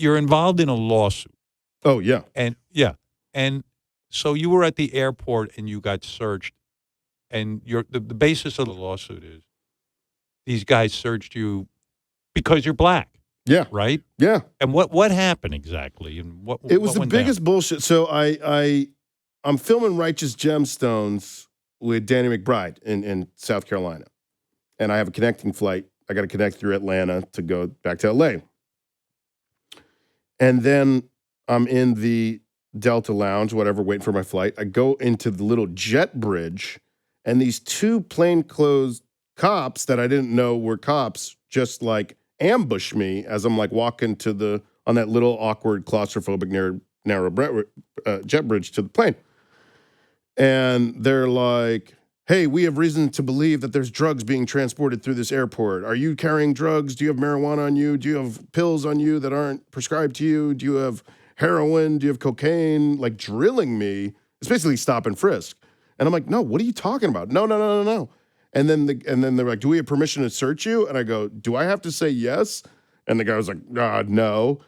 you're involved in a lawsuit. Oh, yeah. And so you were at the airport and you got searched, and the basis of the lawsuit is these guys searched you because you're black. Yeah. Right? Yeah. And what happened exactly? And It was what the went biggest down? bullshit. So I'm filming Righteous Gemstones with Danny McBride in South Carolina. And I have a connecting flight. I got to connect through Atlanta to go back to LA. And then I'm in the Delta Lounge, whatever, waiting for my flight. I go into the little jet bridge, and these two plainclothes cops that I didn't know were cops just like ambush me as I'm like walking on that little awkward claustrophobic narrow jet bridge to the plane. And they're like, hey, we have reason to believe that there's drugs being transported through this airport. Are you carrying drugs? Do you have marijuana on you? Do you have pills on you that aren't prescribed to you? Do you have heroin? Do you have cocaine? Like drilling me. It's basically stop and frisk. And I'm like, no, what are you talking about? No. And then they're like, do we have permission to search you? And I go, do I have to say yes? And the guy was like, no.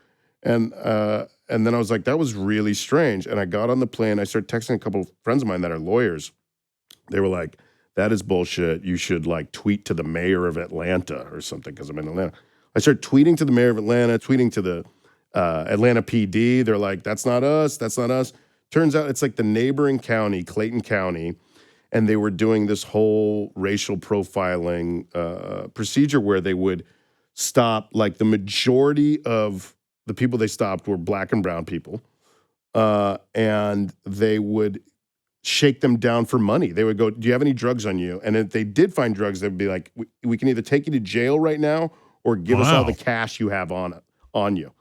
And then I was like, that was really strange. And I got on the plane. I started texting a couple of friends of mine that are lawyers. They were like, that is bullshit. You should like tweet to the mayor of Atlanta or something because I'm in Atlanta. I started tweeting to the mayor of Atlanta, tweeting to the Atlanta PD. They're like, that's not us. That's not us. Turns out it's like the neighboring county, Clayton County. And they were doing this whole racial profiling procedure where they would stop, like the majority of the people they stopped were black and brown people. And they would shake them down for money. They would go, do you have any drugs on you? And if they did find drugs, they'd be like, we can either take you to jail right now or give us all the cash you have on you.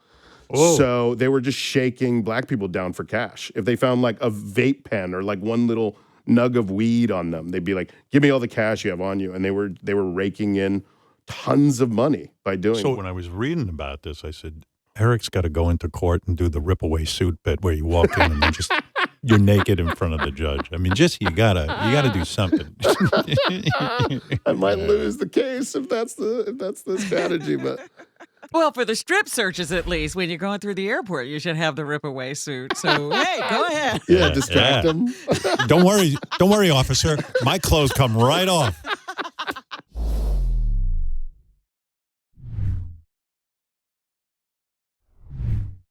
Whoa. So they were just shaking black people down for cash. If they found like a vape pen or like one little nug of weed on them, they'd be like, give me all the cash you have on you. And they were raking in tons of money by doing it. So when I was reading about this, I said, Eric's got to go into court and do the rip-away suit bit where you walk in and then just you're naked in front of the judge. I mean, just you gotta do something. I might lose the case if that's the strategy, but well, for the strip searches at least, when you're going through the airport, you should have the rip-away suit. So hey, go ahead. Yeah, distract them. Don't worry, officer. My clothes come right off.